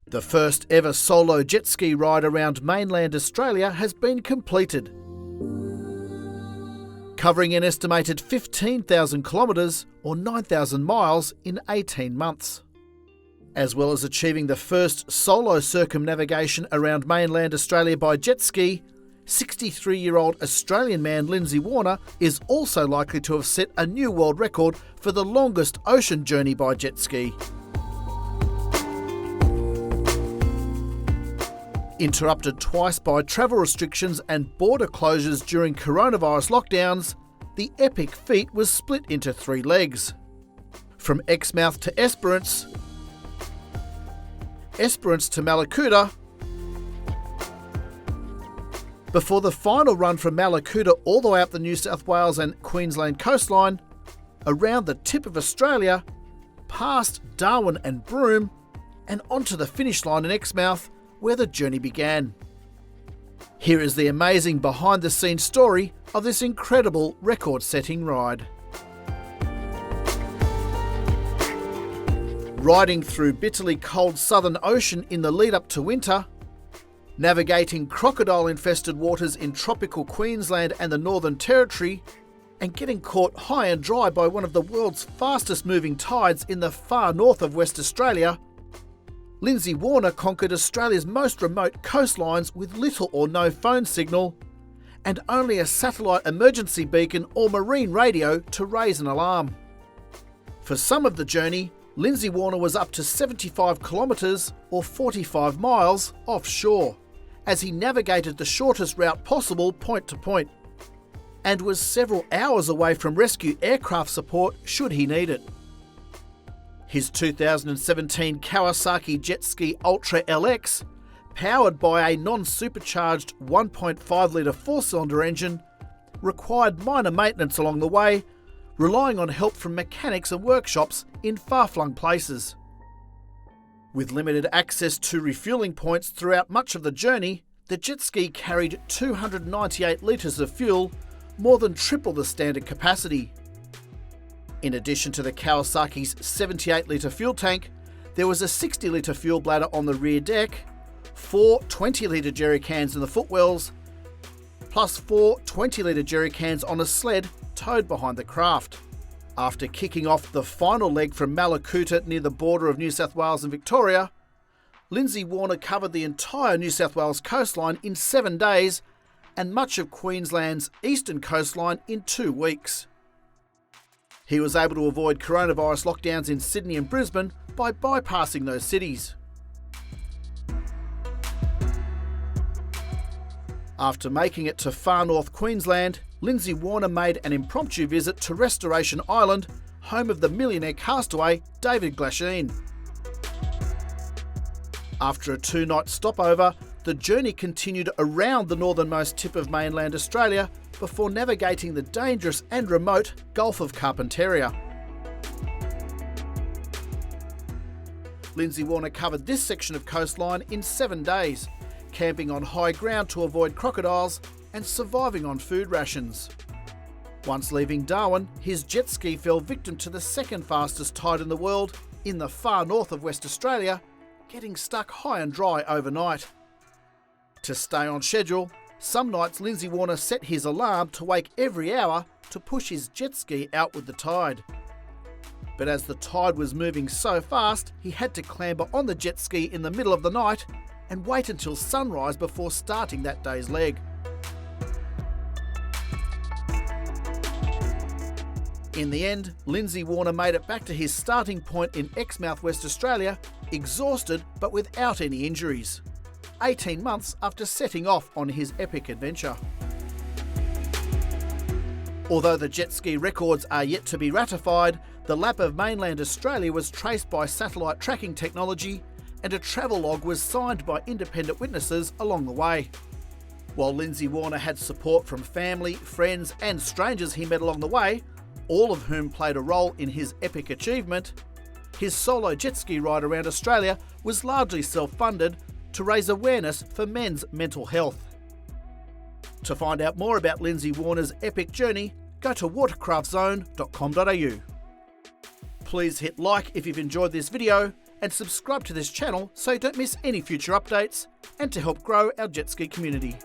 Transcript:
The first ever solo jet ski ride around mainland Australia has been completed, covering an estimated 15,000 kilometres or 9,000 miles in 18 months. As well as achieving the first solo circumnavigation around mainland Australia by jet ski, 63-year-old Australian man Lindsay is also likely to have set a new world record for the longest ocean journey by jet ski. Interrupted twice by travel restrictions and border closures during coronavirus lockdowns, the epic feat was split into 3 legs. From Exmouth to Esperance, Esperance to Mallacoota, before the final run from Mallacoota all the way up the New South Wales and Queensland coastline, around the tip of Australia, past Darwin and Broome, and onto the finish line in Exmouth, where the journey began. Here is the amazing behind-the-scenes story of this incredible record-setting ride. Riding through bitterly cold Southern Ocean in the lead-up to winter, navigating crocodile-infested waters in tropical Queensland and the Northern Territory, and getting caught high and dry by one of the world's fastest-moving tides in the far north of West Australia, Lindsay conquered Australia's most remote coastlines with little or no phone signal and only a satellite emergency beacon or marine radio to raise an alarm. For some of the journey, Lindsay was up to 75 kilometres or 45 miles offshore as he navigated the shortest route possible point to point and was several hours away from rescue aircraft support should he need it. His 2017 Kawasaki Jet Ski Ultra LX, powered by a non-supercharged 1.5-litre 4-cylinder engine, required minor maintenance along the way, relying on help from mechanics and workshops in far-flung places. With limited access to refuelling points throughout much of the journey, the jet ski carried 298 litres of fuel, more than triple the standard capacity. In addition to the Kawasaki's 78-litre fuel tank, there was a 60-litre fuel bladder on the rear deck, 4 20-litre jerry cans in the footwells, plus 4 20-litre jerry cans on a sled towed behind the craft. After kicking off the final leg from Mallacoota near the border of New South Wales and Victoria, Lindsay covered the entire New South Wales coastline in 7 days and much of Queensland's eastern coastline in 2 weeks. He was able to avoid coronavirus lockdowns in Sydney and Brisbane by bypassing those cities. After making it to far north Queensland, Lindsay made an impromptu visit to Restoration Island, home of the millionaire castaway David Glasheen. After a 2-night stopover, the journey continued around the northernmost tip of mainland Australia before navigating the dangerous and remote Gulf of Carpentaria. Lindsay covered this section of coastline in 7 days, camping on high ground to avoid crocodiles and surviving on food rations. Once leaving Darwin, his jet ski fell victim to the second fastest tide in the world in the far north of West Australia, getting stuck high and dry overnight. To stay on schedule, some nights Lindsay set his alarm to wake every hour to push his jet ski out with the tide. But as the tide was moving so fast, he had to clamber on the jet ski in the middle of the night and wait until sunrise before starting that day's leg. In the end, Lindsay made it back to his starting point in Exmouth, West Australia, exhausted but without any injuries, 18 months after setting off on his epic adventure. Although the jet ski records are yet to be ratified, the lap of mainland Australia was traced by satellite tracking technology and a travel log was signed by independent witnesses along the way. While Lindsay had support from family, friends and strangers he met along the way, all of whom played a role in his epic achievement, his solo jet ski ride around Australia was largely self-funded to raise awareness for men's mental health. To find out more about Lindsay epic journey, go to watercraftzone.com.au. Please hit like if you've enjoyed this video and subscribe to this channel so you don't miss any future updates and to help grow our jet ski community.